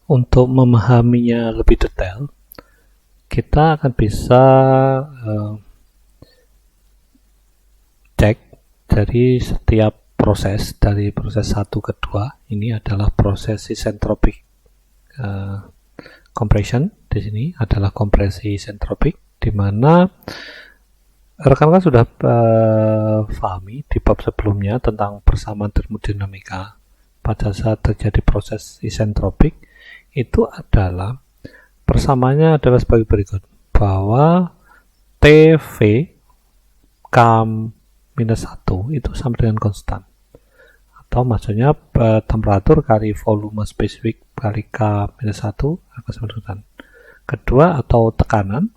untuk memahaminya lebih detail, kita akan bisa cek dari setiap proses, dari proses 1 ke 2. Ini adalah proses isentropic compression. Di sini adalah kompresi isentropik, di mana rekan-rekan sudah pahami di bab sebelumnya tentang persamaan termodinamika. Pada saat terjadi proses isentropik, itu adalah persamaannya adalah sebagai berikut, bahwa TV K-1 itu sama dengan konstan, atau maksudnya temperatur kali volume spesifik kali K-1 akan sama dengan kedua, atau tekanan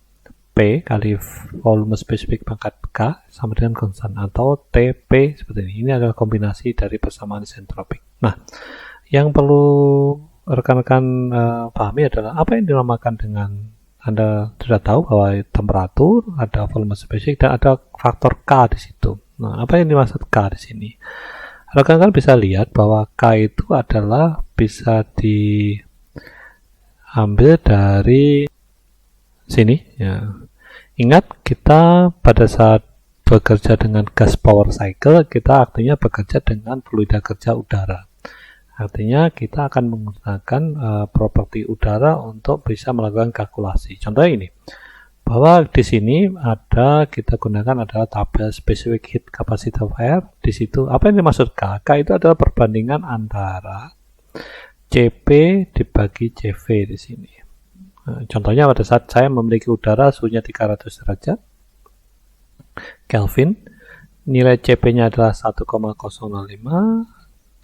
P kali volume spesifik pangkat K sama dengan konstan, atau TP seperti ini. Ini adalah kombinasi dari persamaan isentropik. Nah, yang perlu rekan-rekan pahami adalah apa yang dinamakan dengan, Anda sudah tahu bahwa temperatur, ada volume spesifik, dan ada faktor K di situ. Nah, apa yang dimaksud K di sini? Rekan-rekan bisa lihat bahwa K itu adalah bisa diambil dari sini ya. Ingat, kita pada saat bekerja dengan gas power cycle, kita artinya bekerja dengan fluida kerja udara. Artinya kita akan menggunakan properti udara untuk bisa melakukan kalkulasi. Contohnya ini, bahwa di sini ada, kita gunakan adalah tabel specific heat capacity of air. Di situ apa yang dimaksud K? K itu adalah perbandingan antara CP dibagi CV di sini. Contohnya pada saat saya memiliki udara suhunya 300 derajat Kelvin, nilai CP-nya adalah 1,005,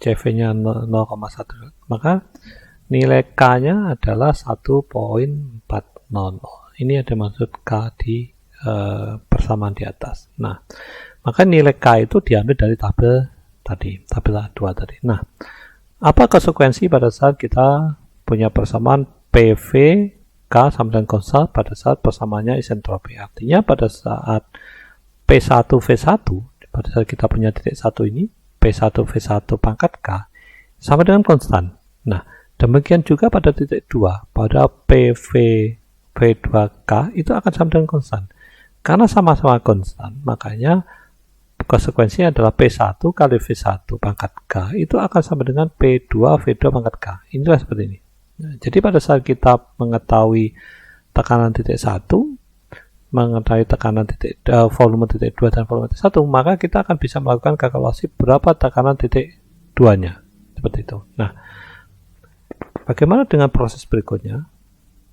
CV-nya 0,1, maka nilai K-nya adalah 1,400. Ini ada maksud K di persamaan di atas. Nah, maka nilai K itu diambil dari tabel tadi, tabel A2 tadi. Nah, apa konsekuensi pada saat kita punya persamaan PV K sama dengan konstan pada saat persamaannya isentropik? Artinya pada saat P1V1, pada saat kita punya titik 1 ini, P1V1 pangkat K sama dengan konstan. Nah, demikian juga pada titik 2, pada PV2K itu akan sama dengan konstan. Karena sama-sama konstan, makanya konsekuensinya adalah P1 kali V1 pangkat K itu akan sama dengan P2V2 pangkat K. Inilah seperti ini. Nah, jadi pada saat kita mengetahui tekanan titik 1, mengetahui tekanan titik volume titik 2 dan volume titik 1, maka kita akan bisa melakukan kalkulasi berapa tekanan titik 2-nya. Seperti itu. Nah, bagaimana dengan proses berikutnya?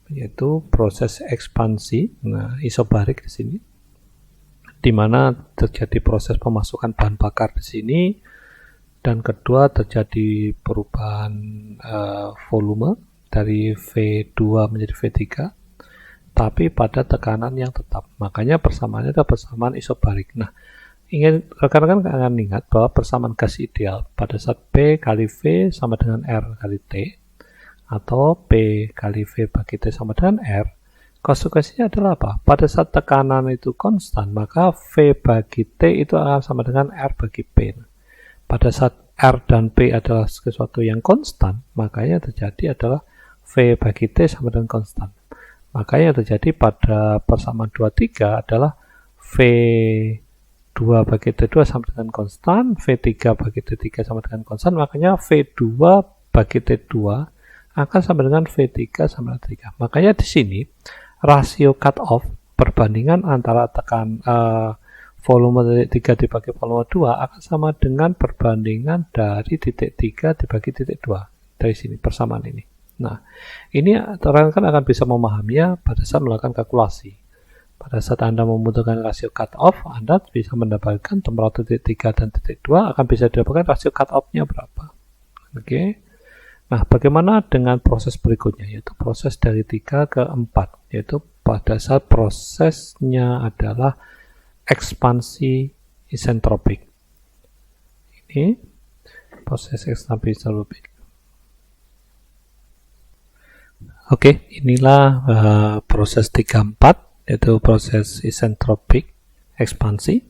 Yaitu proses ekspansi. Nah, isobarik di sini, di mana terjadi proses pemasukan bahan bakar di sini, dan kedua terjadi perubahan volume dari V2 menjadi V3, tapi pada tekanan yang tetap. Makanya persamaannya adalah persamaan isobarik. Nah, rekan-rekan akan ingat bahwa persamaan gas ideal pada saat P kali V sama dengan R kali T, atau P kali V bagi T sama dengan R, konsekuensinya adalah apa? Pada saat tekanan itu konstan, maka V bagi T itu akan sama dengan R bagi P. Pada saat R dan P adalah sesuatu yang konstan, makanya terjadi adalah V bagi T sama dengan konstan. Makanya terjadi pada persamaan 23 adalah V2 bagi T2 sama dengan konstan, V3 bagi T3 sama dengan konstan, makanya V2 bagi T2 akan sama dengan V3 sama dengan 3. Makanya di sini rasio cut off, perbandingan antara volume titik 3 dibagi volume 2 akan sama dengan perbandingan dari titik 3 dibagi titik 2. Dari sini persamaan ini. Nah, ini rekan akan bisa memahaminya pada saat melakukan kalkulasi. Pada saat Anda membutuhkan rasio cut off, Anda bisa mendapatkan temperatur titik 3 dan titik 2 akan bisa didapatkan rasio cut off-nya berapa. Oke. Nah, bagaimana dengan proses berikutnya, yaitu proses dari 3 ke 4, yaitu pada saat prosesnya adalah ekspansi isentropik. Ini proses ekspansi isentropik. Oke, inilah proses 3-4, yaitu proses isentropik ekspansi.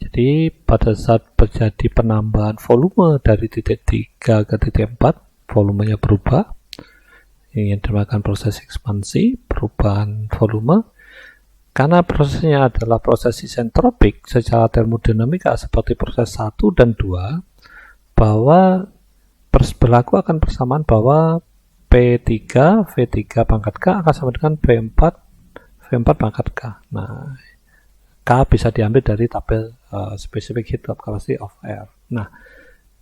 Jadi pada saat terjadi penambahan volume dari titik 3 ke titik 4, volumenya berubah. Ini yang dinamakan proses ekspansi, perubahan volume. Karena prosesnya adalah proses isentropik secara termodinamika seperti proses 1 dan 2, bahwa berlaku akan persamaan bahwa P3 V3 pangkat K akan sama dengan P4 V4 pangkat K. Nah, K bisa diambil dari tabel specific heat capacity of air. Nah,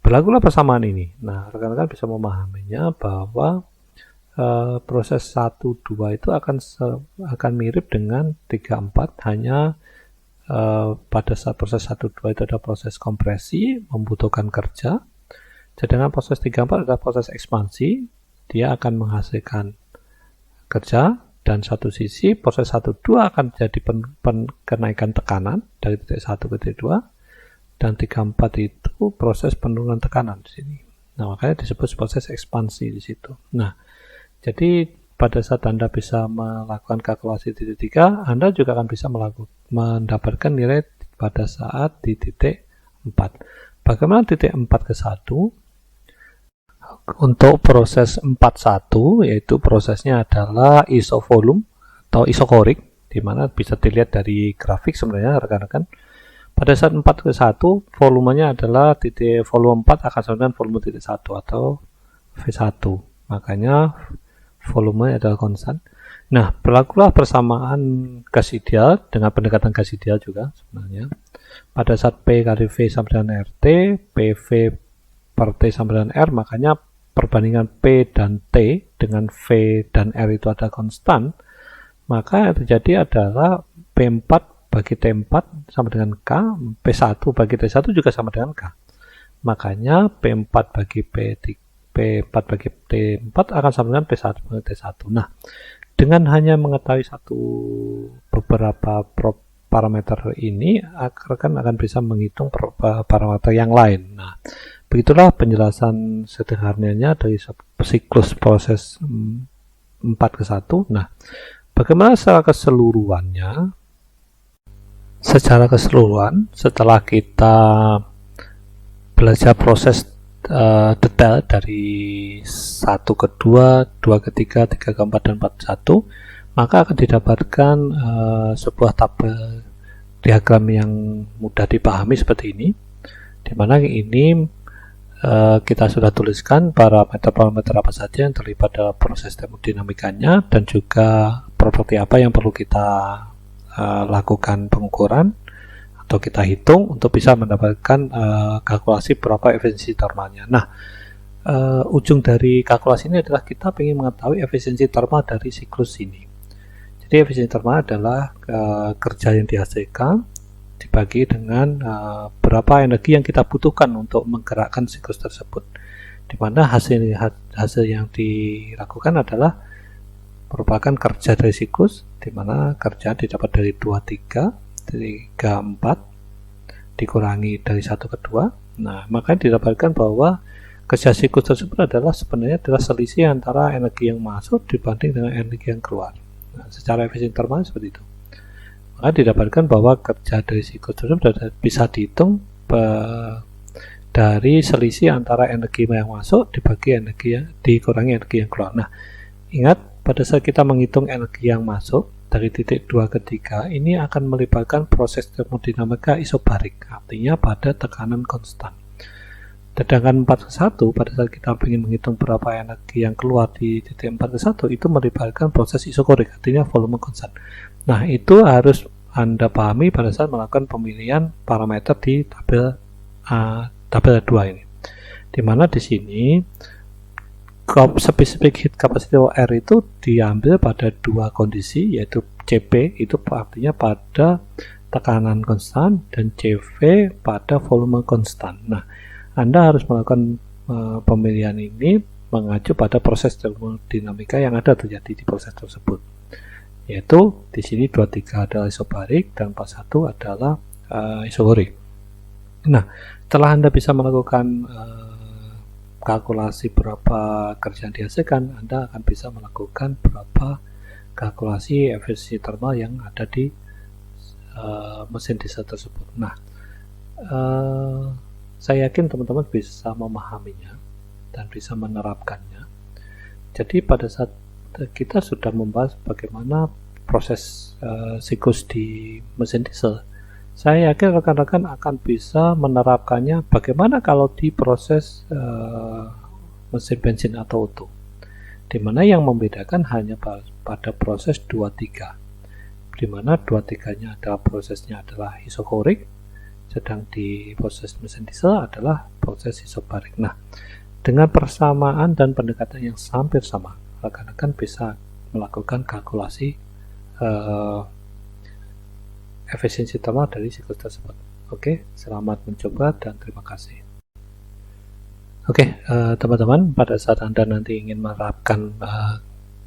berlakulah persamaan ini. Nah, rekan-rekan bisa memahaminya bahwa proses 1-2 itu akan mirip dengan 3-4, hanya pada saat proses 1-2 itu ada proses kompresi, membutuhkan kerja. Sedangkan proses 3-4 adalah proses ekspansi, dia akan menghasilkan kerja, dan satu sisi proses 1-2 akan jadi kenaikan tekanan dari titik 1 ke titik 2, dan 3-4 itu proses penurunan tekanan di sini. Nah, makanya disebut proses ekspansi di situ. Nah, jadi pada saat Anda bisa melakukan kalkulasi di titik 3, Anda juga akan bisa mendapatkan nilai pada saat di titik 4. Bagaimana titik 4 ke 1? Untuk proses 4.1, yaitu prosesnya adalah isovolume atau isokorik, di mana bisa dilihat dari grafik sebenarnya rekan-rekan. Pada saat 4 ke 1, volumenya adalah titik volume 4 akan sama dengan volume titik 1 atau V1. Makanya volume adalah konstan. Nah, berlakulah persamaan gas ideal dengan pendekatan gas ideal juga sebenarnya. Pada saat P kali V sama dengan RT, PV per T sama dengan R, makanya perbandingan P dan T dengan V dan R itu ada konstan, maka yang terjadi adalah P4 bagi T4 sama dengan K, P1 bagi T1 juga sama dengan K. Makanya P4 bagi P4 bagi T4 akan sama dengan P1 bagi T1. Nah, dengan hanya mengetahui beberapa parameter ini, rekan akan bisa menghitung parameter yang lain. Nah, begitulah penjelasan sederhananya dari siklus proses 4 ke 1. Nah, bagaimana secara keseluruhannya? Secara keseluruhan, setelah kita belajar proses detail dari 1 ke 2, 2 ke 3, 3 ke 4, dan 4 ke 1, maka akan didapatkan sebuah tabel diagram yang mudah dipahami seperti ini, di mana ini kita sudah tuliskan parameter-parameter apa saja yang terlibat dalam proses termodinamikanya, dan juga properti apa yang perlu kita lakukan pengukuran atau kita hitung untuk bisa mendapatkan kalkulasi berapa efisiensi termalnya. Nah, ujung dari kalkulasi ini adalah kita ingin mengetahui efisiensi termal dari siklus ini. Jadi efisiensi termal adalah kerja yang dihasilkan dibagi dengan berapa energi yang kita butuhkan untuk menggerakkan siklus tersebut, di mana hasil yang dilakukan adalah merupakan kerja dari siklus, di mana kerja didapat dari 23, 4 dikurangi dari 1 ke 2. Nah, makanya didapatkan bahwa kerja siklus tersebut sebenarnya adalah selisih antara energi yang masuk dibanding dengan energi yang keluar. Nah, secara efisien termal seperti itu. Maka didapatkan bahwa kerja dari siklus tersebut bisa dihitung dari selisih antara energi yang masuk dibagi energi dikurangi energi yang keluar. Nah, ingat pada saat kita menghitung energi yang masuk dari titik 2 ke 3, ini akan melibatkan proses termodinamika isobarik, artinya pada tekanan konstan. Sedangkan 4 ke 1, pada saat kita ingin menghitung berapa energi yang keluar di titik 4 ke 1, itu melibatkan proses isokorik, artinya volume konstan. Nah, itu harus Anda pahami pada saat melakukan pemilihan parameter di tabel 2 ini. Dimana di sini specific heat capacity of air itu diambil pada dua kondisi, yaitu CP itu artinya pada tekanan konstan dan CV pada volume konstan. Nah, Anda harus melakukan pemilihan ini mengacu pada proses termodinamika yang ada terjadi di proses tersebut, yaitu di sini 23 adalah isobarik dan 41 adalah isokorik. Nah, setelah Anda bisa melakukan kalkulasi berapa kerja yang dihasilkan, Anda akan bisa melakukan berapa kalkulasi efisiensi termal yang ada di mesin diesel tersebut. Nah, saya yakin teman-teman bisa memahaminya dan bisa menerapkannya. Jadi pada saat kita sudah membahas bagaimana proses siklus di mesin diesel, saya yakin rekan-rekan akan bisa menerapkannya bagaimana kalau di proses mesin bensin atau auto, dimana yang membedakan hanya pada proses 2-3, dimana 2-3-nya adalah prosesnya adalah isokorik, sedang di proses mesin diesel adalah proses isobarik. Nah, dengan persamaan dan pendekatan yang hampir sama, rekan-rekan bisa melakukan kalkulasi efisiensi thermal dari siklus tersebut. Oke, selamat mencoba dan terima kasih. Oke, teman-teman, pada saat Anda nanti ingin menerapkan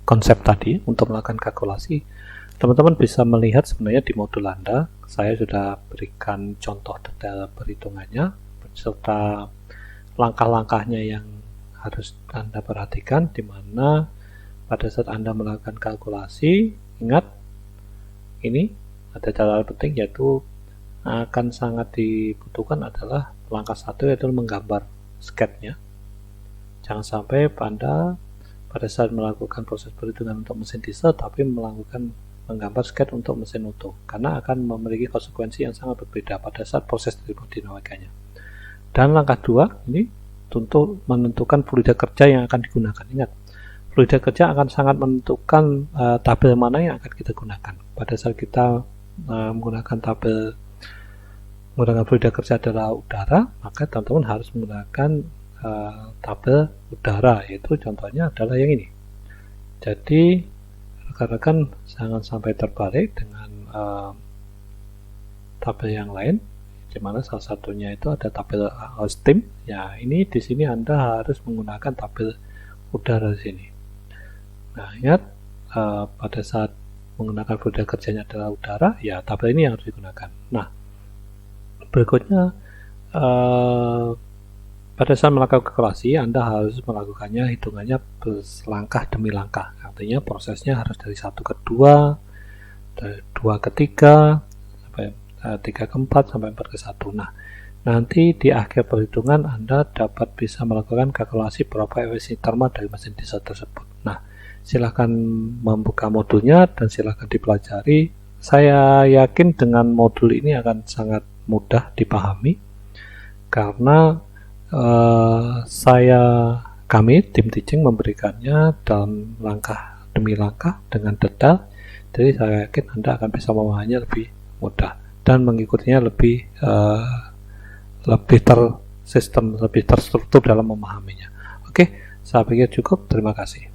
konsep tadi untuk melakukan kalkulasi, teman-teman bisa melihat sebenarnya di modul Anda, saya sudah berikan contoh detail perhitungannya, beserta langkah-langkahnya yang harus Anda perhatikan, di mana pada saat Anda melakukan kalkulasi, ingat, ini ada catatan penting, yaitu akan sangat dibutuhkan adalah langkah 1, yaitu menggambar sketnya. Jangan sampai Anda pada saat melakukan proses perhitungan untuk mesin diesel, tapi menggambar sket untuk mesin auto, karena akan memiliki konsekuensi yang sangat berbeda pada saat proses termodinamikanya. Dan langkah 2 ini untuk menentukan fluida kerja yang akan digunakan. Ingat, fluida kerja akan sangat menentukan tabel mana yang akan kita gunakan. Pada saat kita menggunakan fluida kerja adalah udara, maka teman-teman harus menggunakan tabel udara, yaitu contohnya adalah yang ini. Jadi rekan-rekan jangan sampai terbalik dengan tabel yang lain, di mana salah satunya itu ada tabel steam. Ya, ini di sini Anda harus menggunakan tabel udara di sini. Nah, ingat pada saat menggunakan fluida kerjanya adalah udara, ya tabel ini yang harus digunakan. Nah, berikutnya pada saat melakukan kalkulasi, Anda harus melakukannya hitungannya langkah demi langkah. Artinya prosesnya harus dari 1 ke 2, dari 2 ke 3, sampai 3 ke 4, sampai 4 ke 1. Nah, nanti di akhir perhitungan Anda dapat bisa melakukan kalkulasi berapa efisiensi thermal dari mesin diesel tersebut. Nah, silahkan membuka modulnya dan silahkan dipelajari. Saya yakin dengan modul ini akan sangat mudah dipahami, karena kami tim teaching memberikannya dalam langkah demi langkah dengan detail, jadi saya yakin Anda akan bisa memahaminya lebih mudah dan mengikutinya lebih terstruktur dalam memahaminya. Oke, saya pikir cukup. Terima kasih.